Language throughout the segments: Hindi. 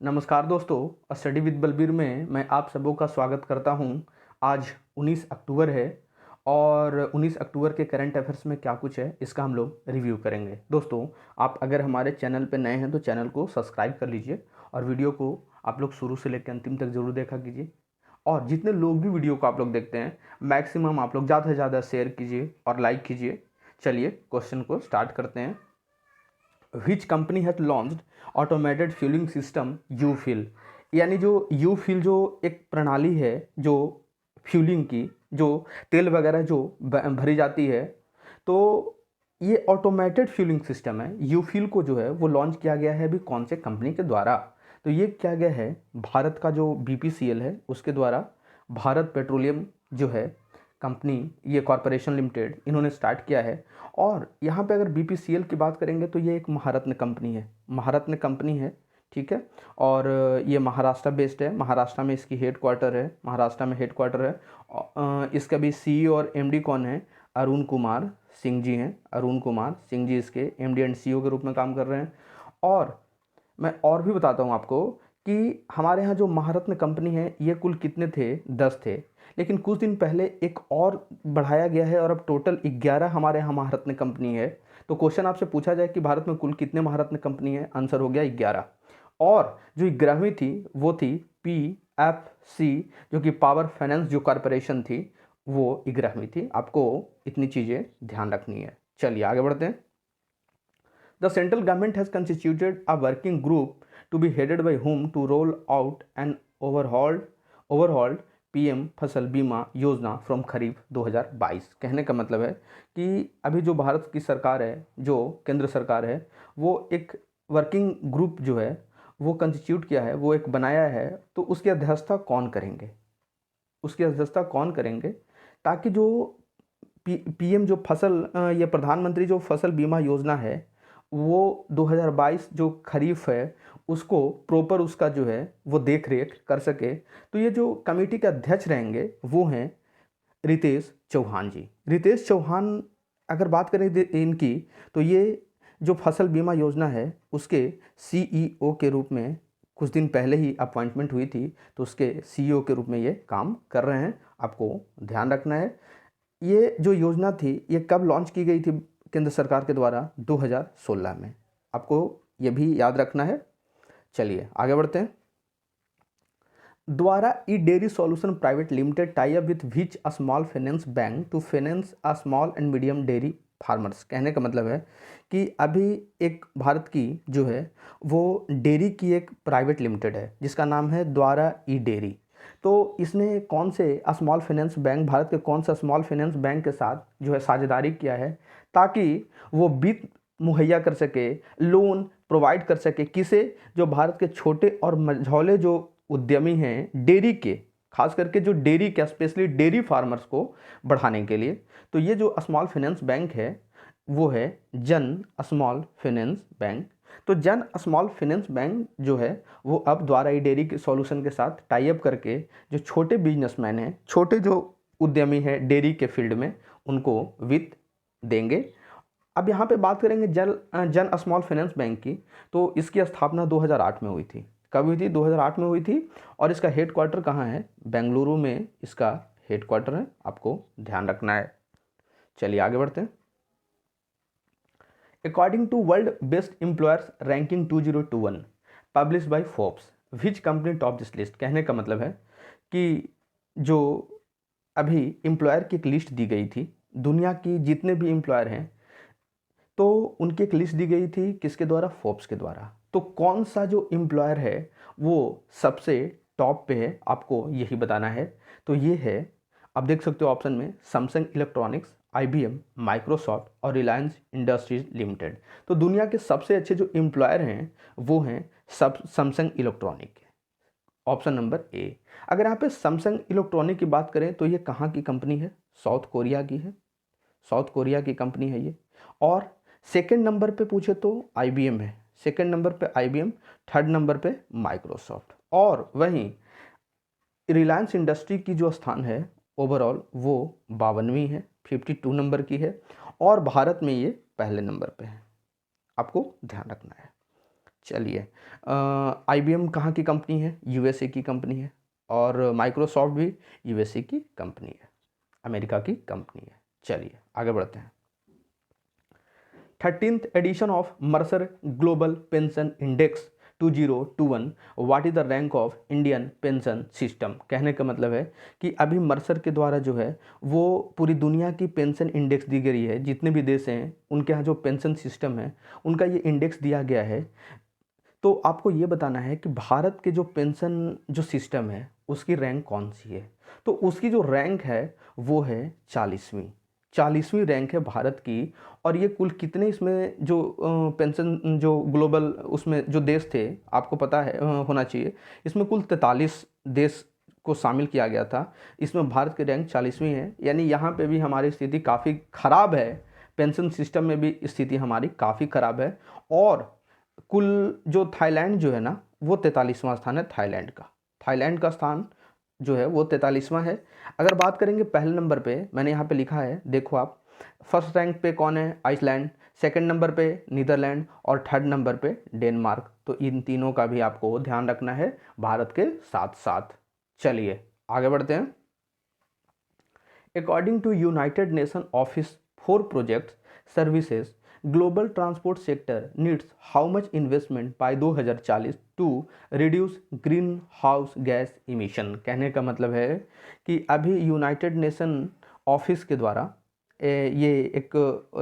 नमस्कार दोस्तों, स्टडी विद बलबीर में मैं आप सबों का स्वागत करता हूं। आज 19 अक्टूबर है और 19 अक्टूबर के करंट अफेयर्स में क्या कुछ है इसका हम लोग रिव्यू करेंगे। दोस्तों, आप अगर हमारे चैनल पर नए हैं तो चैनल को सब्सक्राइब कर लीजिए और वीडियो को आप लोग शुरू से लेकर अंतिम तक ज़रूर देखा कीजिए। और जितने लोग भी वीडियो को आप लोग देखते हैं मैक्सिमम आप लोग ज़्यादा से ज़्यादा शेयर कीजिए और लाइक कीजिए। चलिए क्वेश्चन को स्टार्ट करते हैं। Which company has launched automated fuelling system you fill, यानी जो यू फिल जो एक प्रणाली है जो फ्यूलिंग की, जो तेल वगैरह जो भरी जाती है, तो ये ऑटोमेटेड फ्यूलिंग सिस्टम है यू फिल को जो है वो लॉन्च किया गया है अभी कौन से कंपनी के द्वारा। तो ये किया गया है भारत का जो बीपीसीएल है उसके द्वारा। भारत पेट्रोलियम जो है कंपनी, ये कॉरपोरेशन लिमिटेड, इन्होंने स्टार्ट किया है। और यहाँ पे अगर बीपीसीएल की बात करेंगे तो ये एक महारत्न कंपनी है, महारत्न कंपनी है, ठीक है। और ये महाराष्ट्र बेस्ड है, महाराष्ट्र में इसकी हेड क्वार्टर है, महाराष्ट्र में हेड क्वार्टर है। इसका भी सीईओ और एमडी कौन है? अरुण कुमार सिंह जी हैं। अरुण कुमार सिंह जी इसके एमडी एंड सीईओ के रूप में काम कर रहे हैं। और मैं और भी बताता हूँ आपको कि हमारे यहाँ जो महारत्न कंपनी है ये कुल कितने थे? 10 थे, लेकिन कुछ दिन पहले एक और बढ़ाया गया है और अब टोटल 11 हमारे यहाँ महारत्न कंपनी है। तो क्वेश्चन आपसे पूछा जाए कि भारत में कुल कितने महारत्न कंपनी है, आंसर हो गया 11। और जो 11वीं थी वो थी पीएफसी, जो कि पावर फाइनेंस जो कॉरपोरेशन थी वो 11वीं थी। आपको इतनी चीज़ें ध्यान रखनी है। चलिए आगे बढ़ते हैं। The central government has constituted a working group to be headed by whom to roll out an overhauled PM फसल बीमा योजना फ्रॉम खरीफ 2022। कहने का मतलब है कि अभी जो भारत की सरकार है, जो केंद्र सरकार है, वो एक वर्किंग ग्रुप जो है वो कंस्टिट्यूट किया है, वो एक बनाया है। तो उसकी अध्यक्षता कौन करेंगे? उसकी अध्यक्षता कौन करेंगे ताकि जो पीएम जो ये प्रधानमंत्री जो फसल बीमा योजना है वो 2022 जो खरीफ है उसको प्रॉपर उसका जो है वो देख रेख कर सके। तो ये जो कमेटी के अध्यक्ष रहेंगे वो हैं रितेश चौहान जी। रितेश चौहान अगर बात करें इनकी, तो ये जो फसल बीमा योजना है उसके सीईओ के रूप में कुछ दिन पहले ही अपॉइंटमेंट हुई थी, तो उसके सीईओ के रूप में ये काम कर रहे हैं। आपको ध्यान रखना है ये जो योजना थी ये कब लॉन्च की गई थी केंद्र सरकार के द्वारा? 2016 में। आपको ये भी याद रखना है। चलिए आगे बढ़ते हैं। द्वारा E dairy solution private limited tie up with which a small finance bank to finance a small and medium dairy farmers. कहने का मतलब है कि अभी एक भारत की जो है वो डेयरी की एक प्राइवेट लिमिटेड है जिसका नाम है द्वारा ई डेयरी। तो इसने कौन से स्मॉल फाइनेंस बैंक, भारत के कौन सा स्मॉल फाइनेंस बैंक के साथ जो है साझेदारी किया है ताकि वो वित्त मुहैया कर सके, लोन प्रोवाइड कर सके, किसे? जो भारत के छोटे और मझौले जो उद्यमी हैं डेयरी के, खास करके जो डेयरी के स्पेशली डेयरी फार्मर्स को बढ़ाने के लिए। तो ये जो स्मॉल फाइनेंस बैंक है वो है जन स्मॉल फाइनेंस बैंक। तो जन स्मॉल फाइनेंस बैंक जो है वो अब द्वारा ई डेयरी के सॉल्यूशन के साथ टाई अप करके जो छोटे बिजनेसमैन हैं, छोटे जो उद्यमी हैं डेयरी के फील्ड में, उनको वित्त देंगे। अब यहाँ पे बात करेंगे जन स्मॉल फाइनेंस बैंक की। तो इसकी स्थापना 2008 में हुई थी। कब हुई थी? 2008 में हुई थी। और इसका हेड क्वार्टर कहाँ है? बेंगलुरु में इसका हेड क्वार्टर है। आपको ध्यान रखना है। चलिए आगे बढ़ते हैं। According to world best employers ranking 2021 publish by Forbes, which company top this list. कहने का मतलब है कि जो अभी एम्प्लॉयर की एक लिस्ट दी गई थी, दुनिया की जितने भी एम्प्लॉयर हैं तो उनकी एक लिस्ट दी गई थी, किसके द्वारा? फोर्ब्स के द्वारा। तो कौन सा जो एम्प्लॉयर है वो सबसे टॉप पे है, आपको यही बताना है। तो ये है, आप देख सकते हो ऑप्शन में, सैमसंग इलेक्ट्रॉनिक्स, आईबीएम, माइक्रोसॉफ्ट और रिलायंस इंडस्ट्रीज लिमिटेड। तो दुनिया के सबसे अच्छे जो एम्प्लॉयर हैं वो हैं सब Samsung electronic, option number A. अगर यहाँ पे सैमसंग इलेक्ट्रॉनिक की बात करें तो ये कहाँ की कंपनी है? साउथ कोरिया की है, साउथ कोरिया की कंपनी है ये। और सेकंड नंबर पे पूछे तो आईबीएम है, सेकंड नंबर पे आईबीएम, थर्ड नंबर पे माइक्रोसॉफ्ट। और वहीं रिलायंस इंडस्ट्री की जो स्थान है ओवरऑल वो 52वीं है, 52 नंबर की है। और भारत में ये पहले नंबर पे है। आपको ध्यान रखना है। चलिए, IBM कहाँ की कंपनी है? USA की कंपनी है। और माइक्रोसॉफ्ट भी USA की कंपनी है, अमेरिका की कंपनी है। चलिए आगे बढ़ते हैं। 13th edition of Mercer global pension index 2021, what is the rank of Indian pension system. कहने का मतलब है कि अभी मर्सर के द्वारा जो है वो पूरी दुनिया की पेंशन इंडेक्स दी गई है। जितने भी देश हैं उनके यहाँ जो पेंशन सिस्टम है उनका ये इंडेक्स दिया गया है। तो आपको ये बताना है कि भारत के जो पेंशन जो सिस्टम है उसकी रैंक कौन सी है। तो उसकी जो रैंक है वो है 40वीं रैंक है भारत की। और ये कुल कितने इसमें जो पेंशन जो ग्लोबल उसमें जो देश थे आपको पता है होना चाहिए, इसमें कुल 43 देश को शामिल किया गया था। इसमें भारत की रैंक 40वीं है, यानी यहाँ पे भी हमारी स्थिति काफ़ी ख़राब है। पेंशन सिस्टम में भी स्थिति हमारी काफ़ी ख़राब है। और कुल जो थाईलैंड जो है ना वो 43वां स्थान है थाईलैंड का स्थान जो है वो 43वां है। अगर बात करेंगे पहले नंबर पे, मैंने यहाँ पे लिखा है, देखो आप, फर्स्ट रैंक पे कौन है? आइसलैंड। सेकंड नंबर पे नीदरलैंड और थर्ड नंबर पे डेनमार्क। तो इन तीनों का भी आपको ध्यान रखना है भारत के साथ साथ। चलिए आगे बढ़ते हैं। According to United Nation office for projects services, global transport sector needs how much investment by 2040 to reduce greenhouse gas emission. कहने का मतलब है कि अभी यूनाइटेड नेशन ऑफिस के द्वारा ये एक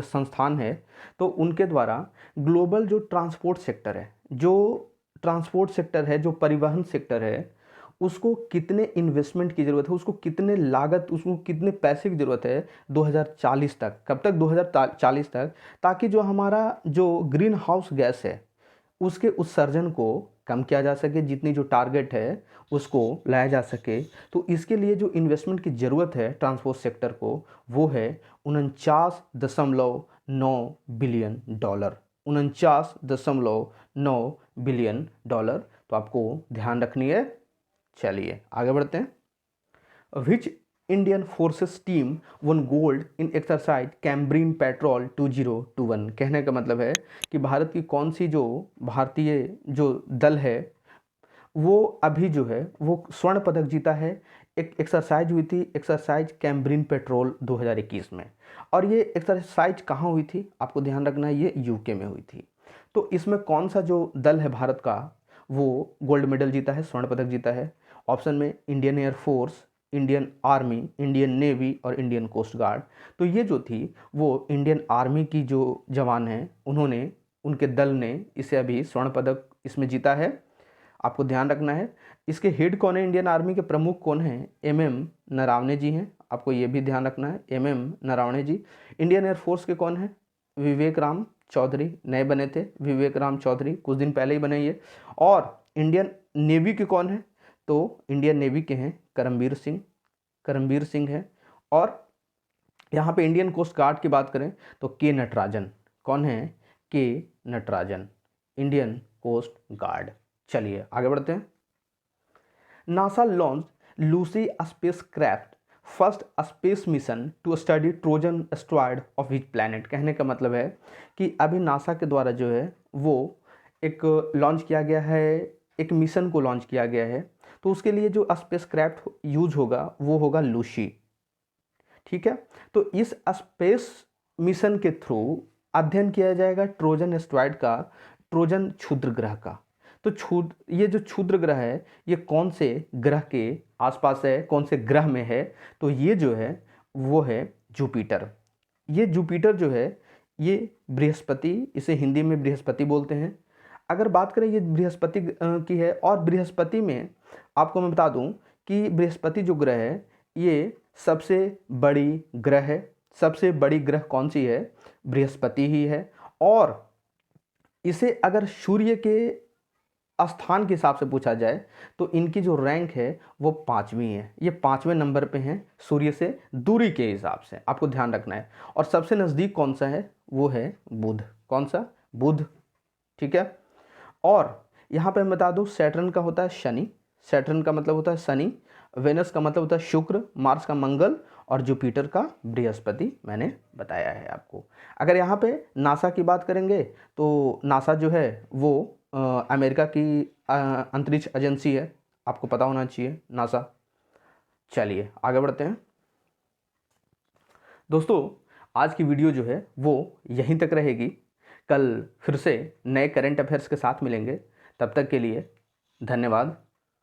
संस्थान है, तो उनके द्वारा ग्लोबल जो ट्रांसपोर्ट सेक्टर है, जो परिवहन सेक्टर है, उसको कितने इन्वेस्टमेंट की ज़रूरत है, उसको कितने लागत, उसको कितने पैसे की ज़रूरत है 2040 तक। कब तक? 2040 तक, ताकि जो हमारा जो ग्रीन हाउस गैस है उसके उत्सर्जन को कम किया जा सके, जितनी जो टारगेट है उसको लाया जा सके। तो इसके लिए जो इन्वेस्टमेंट की ज़रूरत है ट्रांसपोर्ट सेक्टर को वो है 49.9 बिलियन डॉलर। 49.9 billion dollar. तो आपको ध्यान रखनी है। चलिए आगे बढ़ते हैं। Which Indian forces team won gold in exercise Cambrian patrol 2021। कहने का मतलब है कि भारत की कौन सी जो भारतीय जो दल है वो अभी जो है वो स्वर्ण पदक जीता है। एक एक्सरसाइज हुई थी, एक्सरसाइज कैम्ब्रीन पेट्रोल 2021 में। और ये एक्सरसाइज कहाँ हुई थी आपको ध्यान रखना है, ये यूके में हुई थी। तो इसमें कौन सा जो दल है भारत का वो गोल्ड मेडल जीता है, स्वर्ण पदक जीता है? ऑप्शन में Indian air force, Indian army, Indian navy और इंडियन कोस्ट गार्ड। तो ये जो थी वो इंडियन आर्मी की जो जवान हैं उन्होंने, उनके दल ने इसे अभी स्वर्ण पदक इसमें जीता है। आपको ध्यान रखना है। इसके हेड कौन है? इंडियन आर्मी के प्रमुख कौन हैं? MM नरावने जी हैं। आपको ये भी ध्यान रखना है, MM नरावने जी। इंडियन एयरफोर्स के कौन हैं? विवेक राम चौधरी, नए बने थे विवेक राम चौधरी, कुछ दिन पहले ही बने ये। और इंडियन नेवी के कौन है? तो इंडियन नेवी के हैं करमबीर सिंह है। और यहाँ पे इंडियन कोस्ट गार्ड की बात करें तो के नटराजन। कौन है? के नटराजन, इंडियन कोस्ट गार्ड। चलिए आगे बढ़ते हैं। NASA launch Lucy spacecraft first space mission to study Trojan asteroid of which planet. कहने का मतलब है कि अभी नासा के द्वारा जो है वो एक लॉन्च किया गया है, एक मिशन को लॉन्च किया गया है। तो उसके लिए जो स्पेसक्राफ्ट यूज होगा वो होगा लूसी। ठीक है, तो इस स्पेस मिशन के थ्रू अध्ययन किया जाएगा ट्रोजन एस्ट्रॉयड का, ट्रोजन क्षुद्र ग्रह का। तो ये जो क्षुद्र ग्रह है ये कौन से ग्रह के आसपास है, कौन से ग्रह में है? तो ये जो है वो है जुपिटर। ये जुपिटर जो है ये बृहस्पति, इसे हिंदी में बृहस्पति बोलते हैं। अगर बात करें ये बृहस्पति की है, और बृहस्पति में आपको मैं बता दूं कि बृहस्पति जो ग्रह है ये सबसे बड़ी ग्रह है। सबसे बड़ी ग्रह कौन सी है? बृहस्पति ही है। और इसे अगर सूर्य के स्थान के हिसाब से पूछा जाए तो इनकी जो रैंक है वो 5वीं है। ये 5वें नंबर पे हैं सूर्य से दूरी के हिसाब से, आपको ध्यान रखना है। और सबसे नज़दीक कौन सा है? वो है बुध। कौन सा? बुध। ठीक है। और यहाँ पे मैं बता दूँ सैटर्न का होता है शनि, सैटर्न का मतलब होता है शनि, वेनस का मतलब होता है शुक्र, मार्स का मंगल और जुपिटर का बृहस्पति, मैंने बताया है आपको। अगर यहाँ पे नासा की बात करेंगे तो नासा जो है वो अमेरिका की अंतरिक्ष एजेंसी है, आपको पता होना चाहिए, नासा। चलिए आगे बढ़ते हैं दोस्तों। आज की वीडियो जो है वो यहीं तक रहेगी। कल फिर से नए करंट अफेयर्स के साथ मिलेंगे। तब तक के लिए धन्यवाद।